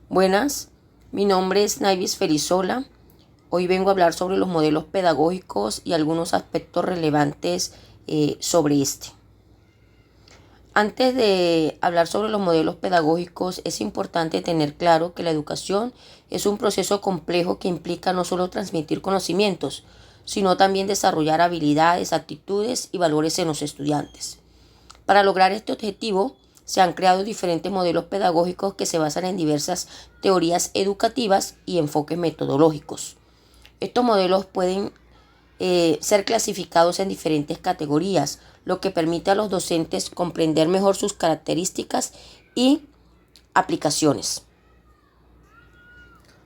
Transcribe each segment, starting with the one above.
Buenas, mi nombre es Naivis Ferizola. Hoy vengo a hablar sobre los modelos pedagógicos y algunos aspectos relevantes sobre este. Antes de hablar sobre los modelos pedagógicos, es importante tener claro que la educación es un proceso complejo que implica no solo transmitir conocimientos, sino también desarrollar habilidades, actitudes y valores en los estudiantes. Para lograr este objetivo, se han creado diferentes modelos pedagógicos que se basan en diversas teorías educativas y enfoques metodológicos. Estos modelos pueden ser clasificados en diferentes categorías, lo que permite a los docentes comprender mejor sus características y aplicaciones.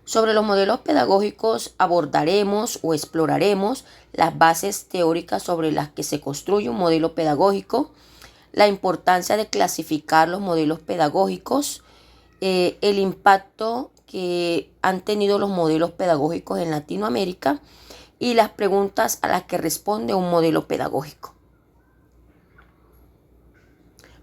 Sobre los modelos pedagógicos abordaremos o exploraremos las bases teóricas sobre las que se construye un modelo pedagógico, la importancia de clasificar los modelos pedagógicos, el impacto que han tenido los modelos pedagógicos en Latinoamérica y las preguntas a las que responde un modelo pedagógico.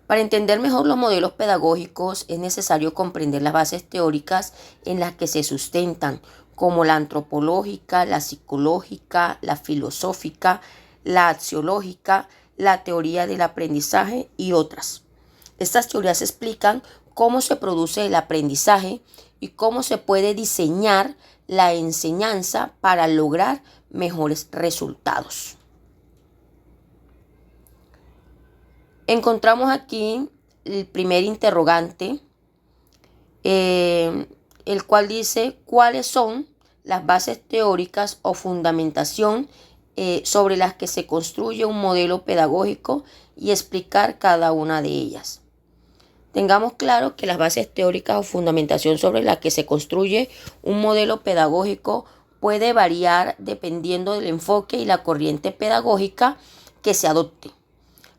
Para entender mejor los modelos pedagógicos es necesario comprender las bases teóricas en las que se sustentan, como la antropológica, la psicológica, la filosófica, la axiológica, la teoría del aprendizaje y otras. Estas teorías explican cómo se produce el aprendizaje y cómo se puede diseñar la enseñanza para lograr mejores resultados. Encontramos aquí el primer interrogante, el cual dice cuáles son las bases teóricas o fundamentación sobre las que se construye un modelo pedagógico y explicar cada una de ellas. Tengamos claro que las bases teóricas o fundamentación sobre las que se construye un modelo pedagógico puede variar dependiendo del enfoque y la corriente pedagógica que se adopte.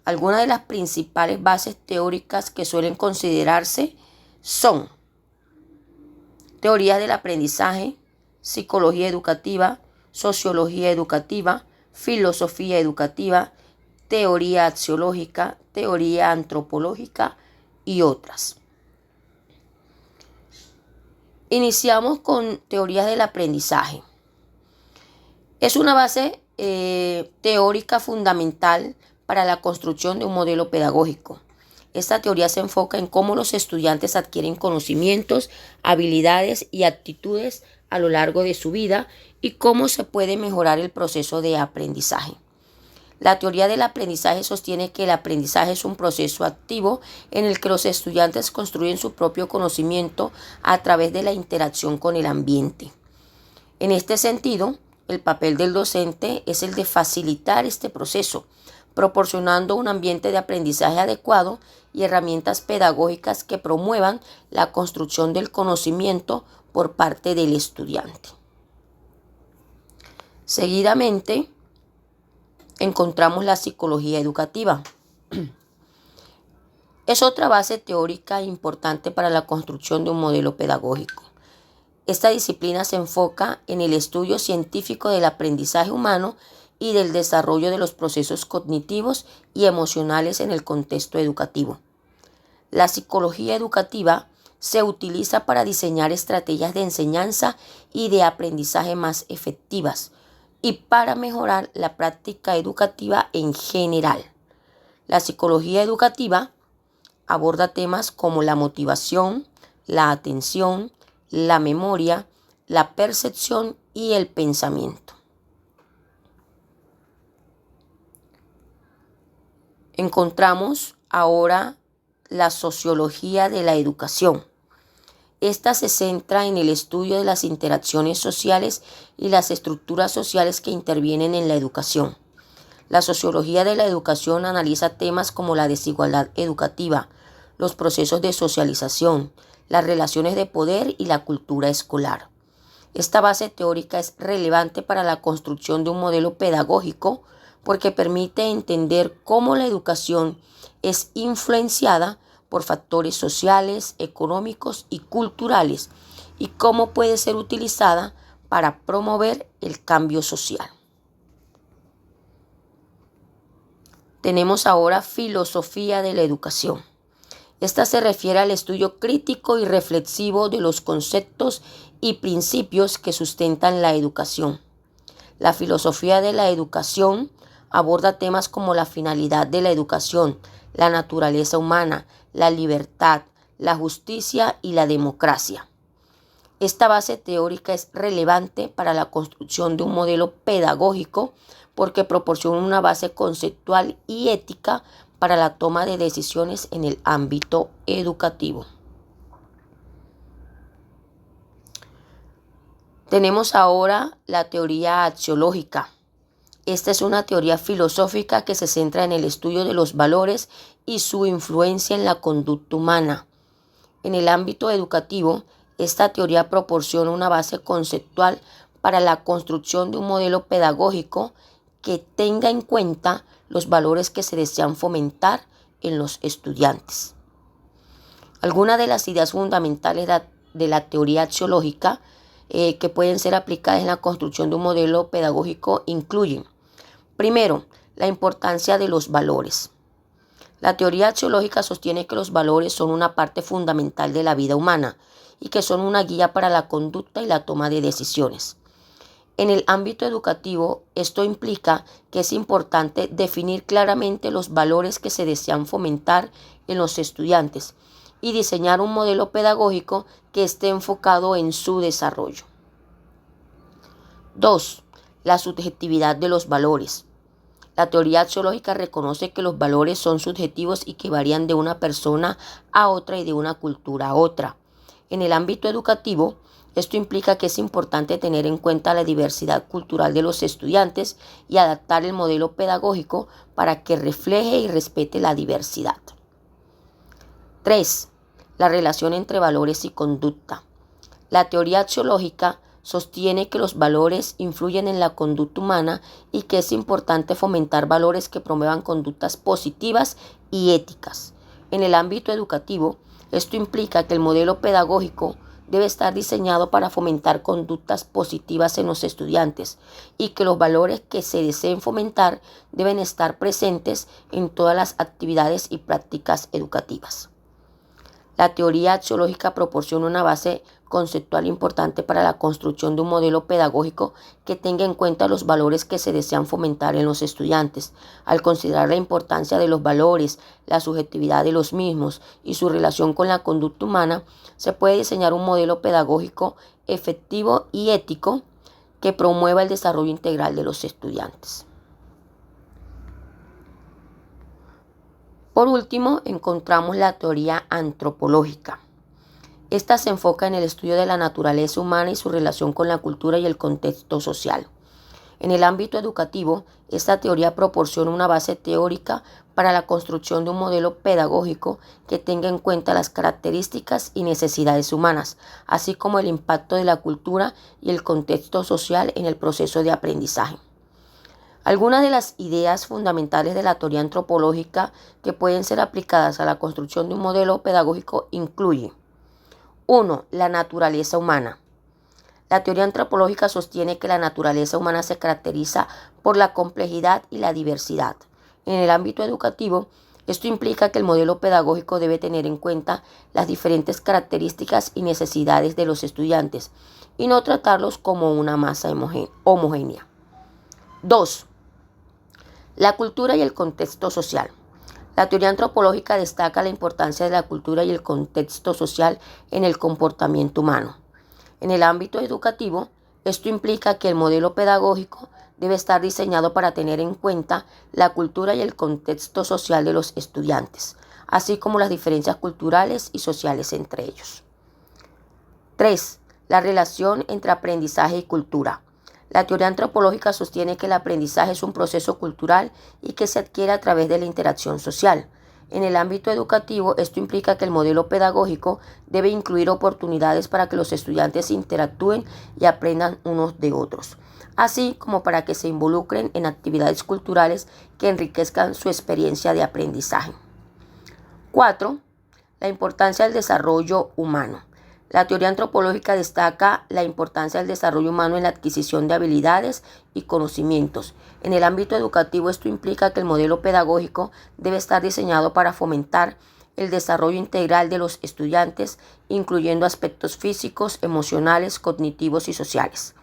Algunas de las principales bases teóricas que suelen considerarse son teorías del aprendizaje, psicología educativa, sociología educativa, filosofía educativa, teoría axiológica, teoría antropológica y otras. Iniciamos con teorías del aprendizaje. Es una base teórica fundamental para la construcción de un modelo pedagógico. Esta teoría se enfoca en cómo los estudiantes adquieren conocimientos, habilidades y actitudes a lo largo de su vida y cómo se puede mejorar el proceso de aprendizaje. La teoría del aprendizaje sostiene que el aprendizaje es un proceso activo en el que los estudiantes construyen su propio conocimiento a través de la interacción con el ambiente. En este sentido, el papel del docente es el de facilitar este proceso, proporcionando un ambiente de aprendizaje adecuado y herramientas pedagógicas que promuevan la construcción del conocimiento por parte del estudiante. Seguidamente, encontramos la psicología educativa. Es otra base teórica importante para la construcción de un modelo pedagógico. Esta disciplina se enfoca en el estudio científico del aprendizaje humano y del desarrollo de los procesos cognitivos y emocionales en el contexto educativo. La psicología educativa se utiliza para diseñar estrategias de enseñanza y de aprendizaje más efectivas y para mejorar la práctica educativa en general. La psicología educativa aborda temas como la motivación, la atención, la memoria, la percepción y el pensamiento. Encontramos ahora la sociología de la educación. Esta se centra en el estudio de las interacciones sociales y las estructuras sociales que intervienen en la educación. La sociología de la educación analiza temas como la desigualdad educativa, los procesos de socialización, las relaciones de poder y la cultura escolar. Esta base teórica es relevante para la construcción de un modelo pedagógico porque permite entender cómo la educación es influenciada por factores sociales, económicos y culturales y cómo puede ser utilizada para promover el cambio social. Tenemos ahora filosofía de la educación. Esta se refiere al estudio crítico y reflexivo de los conceptos y principios que sustentan la educación. La filosofía de la educación aborda temas como la finalidad de la educación, la naturaleza humana, la libertad, la justicia y la democracia. Esta base teórica es relevante para la construcción de un modelo pedagógico porque proporciona una base conceptual y ética para la toma de decisiones en el ámbito educativo. Tenemos ahora la teoría axiológica. Esta es una teoría filosófica que se centra en el estudio de los valores y su influencia en la conducta humana. En el ámbito educativo, esta teoría proporciona una base conceptual para la construcción de un modelo pedagógico que tenga en cuenta los valores que se desean fomentar en los estudiantes. Algunas de las ideas fundamentales de la teoría axiológica que pueden ser aplicadas en la construcción de un modelo pedagógico incluyen, primero, la importancia de los valores. La teoría axiológica sostiene que los valores son una parte fundamental de la vida humana y que son una guía para la conducta y la toma de decisiones. En el ámbito educativo, esto implica que es importante definir claramente los valores que se desean fomentar en los estudiantes y diseñar un modelo pedagógico que esté enfocado en su desarrollo. 2. La subjetividad de los valores. La teoría axiológica reconoce que los valores son subjetivos y que varían de una persona a otra y de una cultura a otra. En el ámbito educativo, esto implica que es importante tener en cuenta la diversidad cultural de los estudiantes y adaptar el modelo pedagógico para que refleje y respete la diversidad. 3. La relación entre valores y conducta. La teoría axiológica sostiene que los valores influyen en la conducta humana y que es importante fomentar valores que promuevan conductas positivas y éticas. En el ámbito educativo, esto implica que el modelo pedagógico debe estar diseñado para fomentar conductas positivas en los estudiantes y que los valores que se deseen fomentar deben estar presentes en todas las actividades y prácticas educativas. La teoría axiológica proporciona una base conceptual importante para la construcción de un modelo pedagógico que tenga en cuenta los valores que se desean fomentar en los estudiantes. Al considerar la importancia de los valores, la subjetividad de los mismos y su relación con la conducta humana, se puede diseñar un modelo pedagógico efectivo y ético que promueva el desarrollo integral de los estudiantes. Por último, encontramos la teoría antropológica. Esta se enfoca en el estudio de la naturaleza humana y su relación con la cultura y el contexto social. En el ámbito educativo, esta teoría proporciona una base teórica para la construcción de un modelo pedagógico que tenga en cuenta las características y necesidades humanas, así como el impacto de la cultura y el contexto social en el proceso de aprendizaje. Algunas de las ideas fundamentales de la teoría antropológica que pueden ser aplicadas a la construcción de un modelo pedagógico incluyen: 1. La naturaleza humana. La teoría antropológica sostiene que la naturaleza humana se caracteriza por la complejidad y la diversidad. En el ámbito educativo, esto implica que el modelo pedagógico debe tener en cuenta las diferentes características y necesidades de los estudiantes y no tratarlos como una masa homogénea. 2. La cultura y el contexto social. La teoría antropológica destaca la importancia de la cultura y el contexto social en el comportamiento humano. En el ámbito educativo, esto implica que el modelo pedagógico debe estar diseñado para tener en cuenta la cultura y el contexto social de los estudiantes, así como las diferencias culturales y sociales entre ellos. 3. La relación entre aprendizaje y cultura. La teoría antropológica sostiene que el aprendizaje es un proceso cultural y que se adquiere a través de la interacción social. En el ámbito educativo, esto implica que el modelo pedagógico debe incluir oportunidades para que los estudiantes interactúen y aprendan unos de otros, así como para que se involucren en actividades culturales que enriquezcan su experiencia de aprendizaje. 4. La importancia del desarrollo humano. La teoría antropológica destaca la importancia del desarrollo humano en la adquisición de habilidades y conocimientos. En el ámbito educativo, esto implica que el modelo pedagógico debe estar diseñado para fomentar el desarrollo integral de los estudiantes, incluyendo aspectos físicos, emocionales, cognitivos y sociales.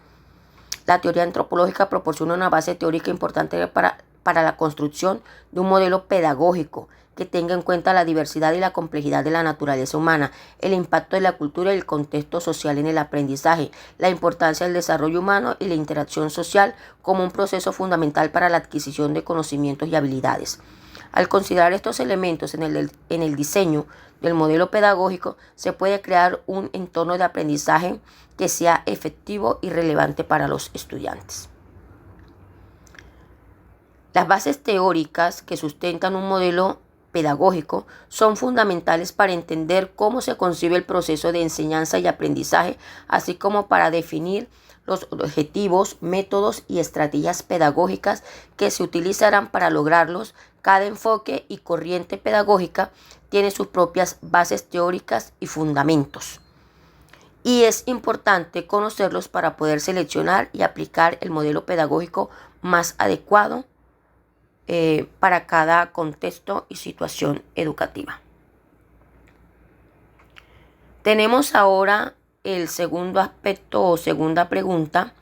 La teoría antropológica proporciona una base teórica importante para la construcción de un modelo pedagógico que tenga en cuenta la diversidad y la complejidad de la naturaleza humana, el impacto de la cultura y el contexto social en el aprendizaje, la importancia del desarrollo humano y la interacción social como un proceso fundamental para la adquisición de conocimientos y habilidades. Al considerar estos elementos en el diseño del modelo pedagógico, se puede crear un entorno de aprendizaje que sea efectivo y relevante para los estudiantes. Las bases teóricas que sustentan un modelo pedagógico son fundamentales para entender cómo se concibe el proceso de enseñanza y aprendizaje, así como para definir los objetivos, métodos y estrategias pedagógicas que se utilizarán para lograrlos. Cada enfoque y corriente pedagógica tiene sus propias bases teóricas y fundamentos, y es importante conocerlos para poder seleccionar y aplicar el modelo pedagógico más adecuado para cada contexto y situación educativa. Tenemos ahora el segundo aspecto o segunda pregunta,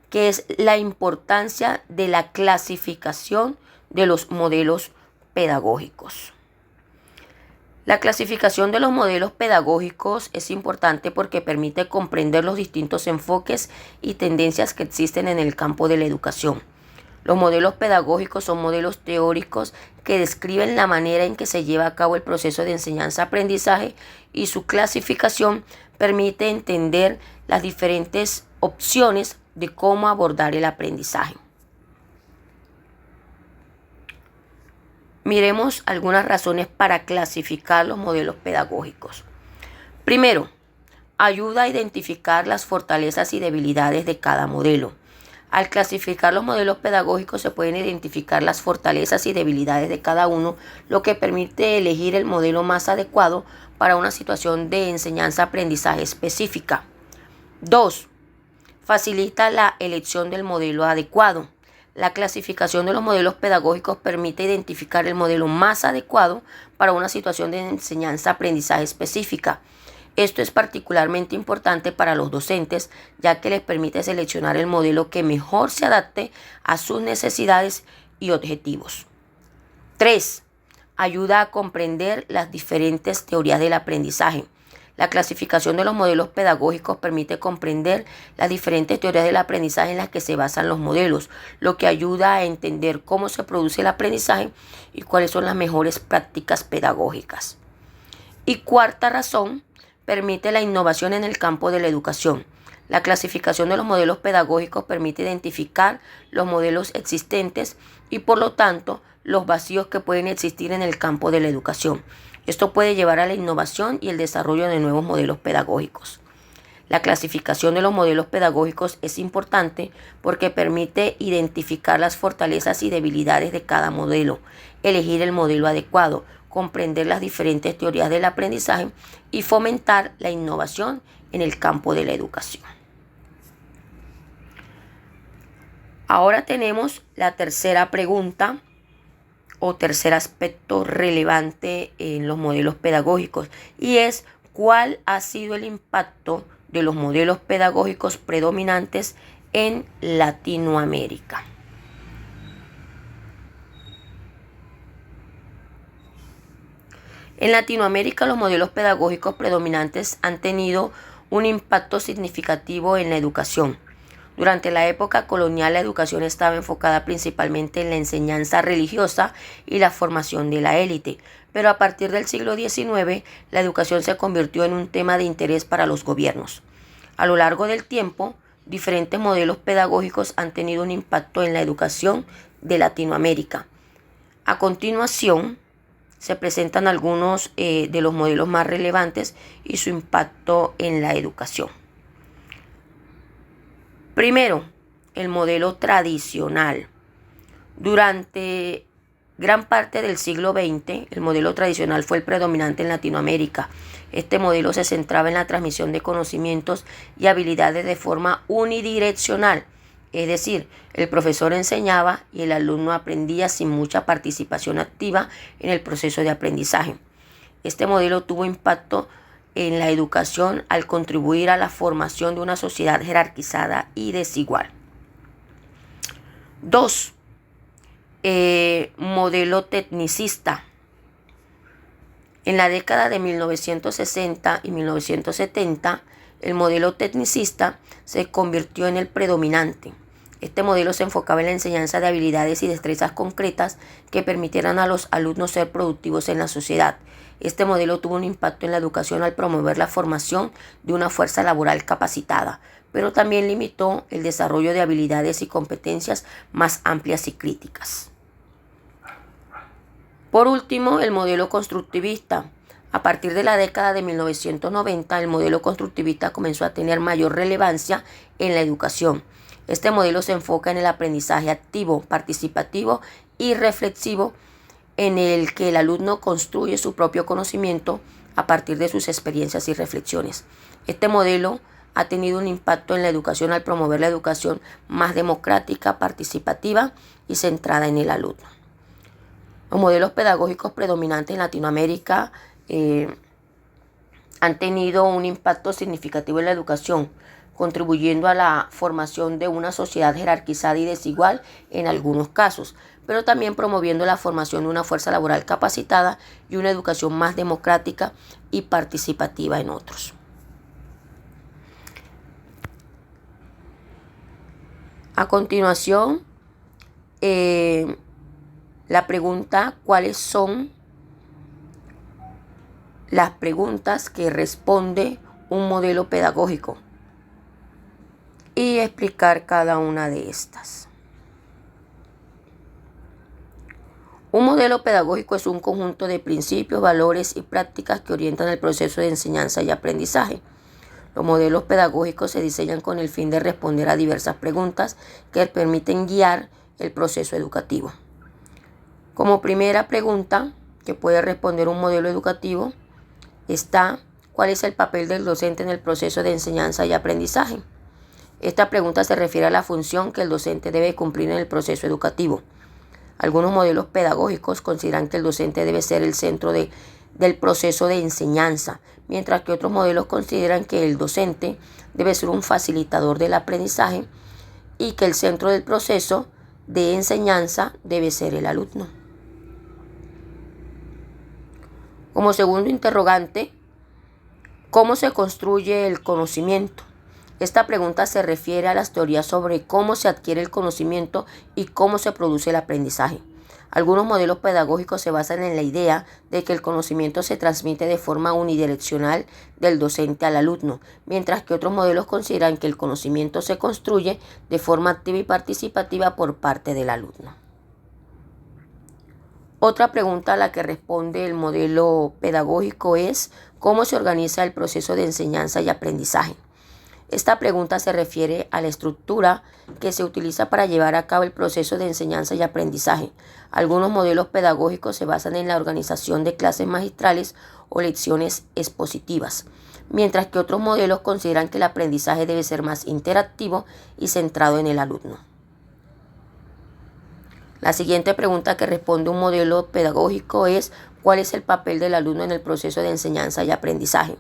que es la importancia de la clasificación de los modelos pedagógicos. La clasificación de los modelos pedagógicos es importante porque permite comprender los distintos enfoques y tendencias que existen en el campo de la educación. Los modelos pedagógicos son modelos teóricos que describen la manera en que se lleva a cabo el proceso de enseñanza-aprendizaje, y su clasificación permite entender las diferentes opciones de cómo abordar el aprendizaje. Miremos algunas razones para clasificar los modelos pedagógicos. Primero, ayuda a identificar las fortalezas y debilidades de cada modelo. Al clasificar los modelos pedagógicos se pueden identificar las fortalezas y debilidades de cada uno, lo que permite elegir el modelo más adecuado para una situación de enseñanza-aprendizaje específica. 2. Facilita la elección del modelo adecuado. La clasificación de los modelos pedagógicos permite identificar el modelo más adecuado para una situación de enseñanza-aprendizaje específica. Esto es particularmente importante para los docentes, ya que les permite seleccionar el modelo que mejor se adapte a sus necesidades y objetivos. 3. Ayuda a comprender las diferentes teorías del aprendizaje. La clasificación de los modelos pedagógicos permite comprender las diferentes teorías del aprendizaje en las que se basan los modelos, lo que ayuda a entender cómo se produce el aprendizaje y cuáles son las mejores prácticas pedagógicas. Y cuarta razón, permite la innovación en el campo de la educación. La clasificación de los modelos pedagógicos permite identificar los modelos existentes y, por lo tanto, los vacíos que pueden existir en el campo de la educación. Esto puede llevar a la innovación y el desarrollo de nuevos modelos pedagógicos. La clasificación de los modelos pedagógicos es importante porque permite identificar las fortalezas y debilidades de cada modelo, elegir el modelo adecuado, comprender las diferentes teorías del aprendizaje y fomentar la innovación en el campo de la educación. Ahora tenemos la tercera pregunta o tercer aspecto relevante en los modelos pedagógicos, y es: ¿cuál ha sido el impacto de los modelos pedagógicos predominantes en Latinoamérica? En Latinoamérica, los modelos pedagógicos predominantes han tenido un impacto significativo en la educación. Durante la época colonial, la educación estaba enfocada principalmente en la enseñanza religiosa y la formación de la élite, pero a partir del siglo XIX, la educación se convirtió en un tema de interés para los gobiernos. A lo largo del tiempo, diferentes modelos pedagógicos han tenido un impacto en la educación de Latinoamérica. A continuación, se presentan algunos de los modelos más relevantes y su impacto en la educación. Primero, el modelo tradicional. Durante gran parte del siglo XX, el modelo tradicional fue el predominante en Latinoamérica. Este modelo se centraba en la transmisión de conocimientos y habilidades de forma unidireccional, es decir, el profesor enseñaba y el alumno aprendía sin mucha participación activa en el proceso de aprendizaje. Este modelo tuvo impacto en la educación al contribuir a la formación de una sociedad jerarquizada y desigual. 2. Modelo tecnicista. En la década de 1960 y 1970, el modelo tecnicista se convirtió en el predominante. Este modelo se enfocaba en la enseñanza de habilidades y destrezas concretas que permitieran a los alumnos ser productivos en la sociedad. Este modelo tuvo un impacto en la educación al promover la formación de una fuerza laboral capacitada, pero también limitó el desarrollo de habilidades y competencias más amplias y críticas. Por último, el modelo constructivista. A partir de la década de 1990, el modelo constructivista comenzó a tener mayor relevancia en la educación. Este modelo se enfoca en el aprendizaje activo, participativo y reflexivo, en el que el alumno construye su propio conocimiento a partir de sus experiencias y reflexiones. Este modelo ha tenido un impacto en la educación al promover la educación más democrática, participativa y centrada en el alumno. Los modelos pedagógicos predominantes en Latinoamérica han tenido un impacto significativo en la educación, contribuyendo a la formación de una sociedad jerarquizada y desigual en algunos casos, pero también promoviendo la formación de una fuerza laboral capacitada y una educación más democrática y participativa en otros. A continuación, la pregunta: ¿cuáles son las preguntas que responde un modelo pedagógico? Y explicar cada una de estas. Un modelo pedagógico es un conjunto de principios, valores y prácticas que orientan el proceso de enseñanza y aprendizaje. Los modelos pedagógicos se diseñan con el fin de responder a diversas preguntas que permiten guiar el proceso educativo. Como primera pregunta que puede responder un modelo educativo está: ¿cuál es el papel del docente en el proceso de enseñanza y aprendizaje? Esta pregunta se refiere a la función que el docente debe cumplir en el proceso educativo. Algunos modelos pedagógicos consideran que el docente debe ser el centro del proceso de enseñanza, mientras que otros modelos consideran que el docente debe ser un facilitador del aprendizaje y que el centro del proceso de enseñanza debe ser el alumno. Como segundo interrogante, ¿cómo se construye el conocimiento? Esta pregunta se refiere a las teorías sobre cómo se adquiere el conocimiento y cómo se produce el aprendizaje. Algunos modelos pedagógicos se basan en la idea de que el conocimiento se transmite de forma unidireccional del docente al alumno, mientras que otros modelos consideran que el conocimiento se construye de forma activa y participativa por parte del alumno. Otra pregunta a la que responde el modelo pedagógico es: ¿cómo se organiza el proceso de enseñanza y aprendizaje? Esta pregunta se refiere a la estructura que se utiliza para llevar a cabo el proceso de enseñanza y aprendizaje. Algunos modelos pedagógicos se basan en la organización de clases magistrales o lecciones expositivas, mientras que otros modelos consideran que el aprendizaje debe ser más interactivo y centrado en el alumno. La siguiente pregunta que responde un modelo pedagógico es: ¿cuál es el papel del alumno en el proceso de enseñanza y aprendizaje?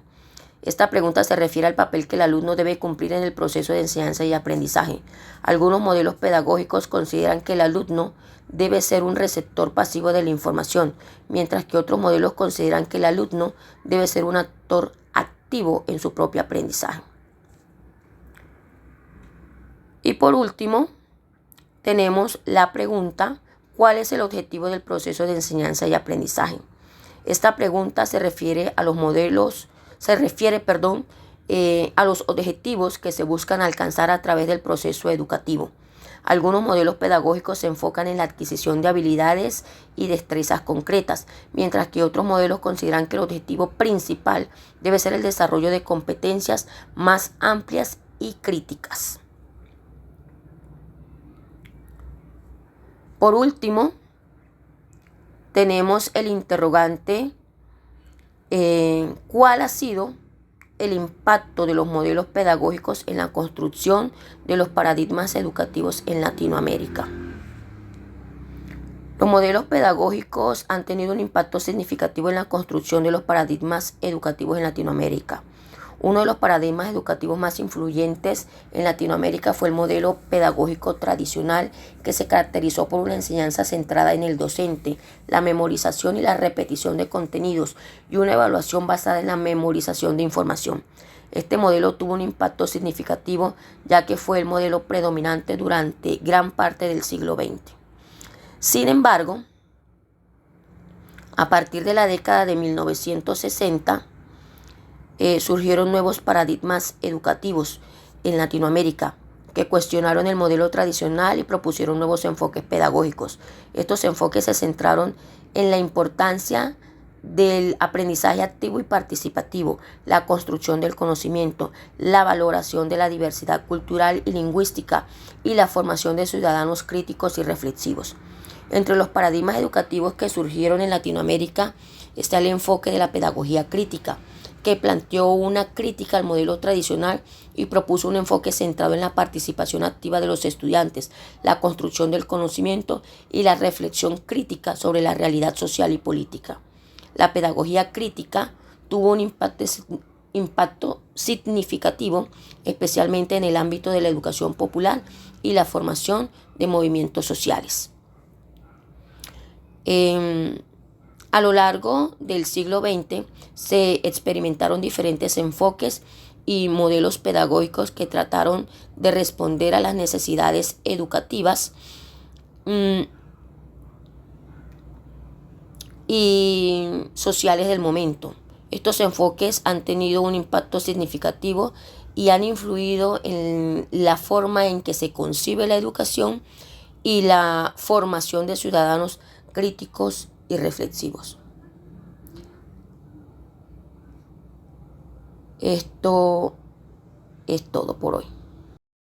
Esta pregunta se refiere al papel que el alumno debe cumplir en el proceso de enseñanza y aprendizaje. Algunos modelos pedagógicos consideran que el alumno debe ser un receptor pasivo de la información, mientras que otros modelos consideran que el alumno debe ser un actor activo en su propio aprendizaje. Y por último, tenemos la pregunta: ¿cuál es el objetivo del proceso de enseñanza y aprendizaje? Esta pregunta se refiere a los a los objetivos que se buscan alcanzar a través del proceso educativo. Algunos modelos pedagógicos se enfocan en la adquisición de habilidades y destrezas concretas, mientras que otros modelos consideran que el objetivo principal debe ser el desarrollo de competencias más amplias y críticas. Por último, tenemos el interrogante: ¿cuál ha sido el impacto de los modelos pedagógicos en la construcción de los paradigmas educativos en Latinoamérica? Los modelos pedagógicos han tenido un impacto significativo en la construcción de los paradigmas educativos en Latinoamérica. Uno de los paradigmas educativos más influyentes en Latinoamérica fue el modelo pedagógico tradicional, que se caracterizó por una enseñanza centrada en el docente, la memorización y la repetición de contenidos y una evaluación basada en la memorización de información. Este modelo tuvo un impacto significativo, ya que fue el modelo predominante durante gran parte del siglo XX. Sin embargo, a partir de la década de 1960, surgieron nuevos paradigmas educativos en Latinoamérica que cuestionaron el modelo tradicional y propusieron nuevos enfoques pedagógicos. Estos enfoques se centraron en la importancia del aprendizaje activo y participativo, la construcción del conocimiento, la valoración de la diversidad cultural y lingüística y la formación de ciudadanos críticos y reflexivos. Entre los paradigmas educativos que surgieron en Latinoamérica está el enfoque de la pedagogía crítica, que planteó una crítica al modelo tradicional y propuso un enfoque centrado en la participación activa de los estudiantes, la construcción del conocimiento y la reflexión crítica sobre la realidad social y política. La pedagogía crítica tuvo un impacto significativo, especialmente en el ámbito de la educación popular y la formación de movimientos sociales. A lo largo del siglo XX se experimentaron diferentes enfoques y modelos pedagógicos que trataron de responder a las necesidades educativas y sociales del momento. Estos enfoques han tenido un impacto significativo y han influido en la forma en que se concibe la educación y la formación de ciudadanos críticos y reflexivos. Esto es todo por hoy.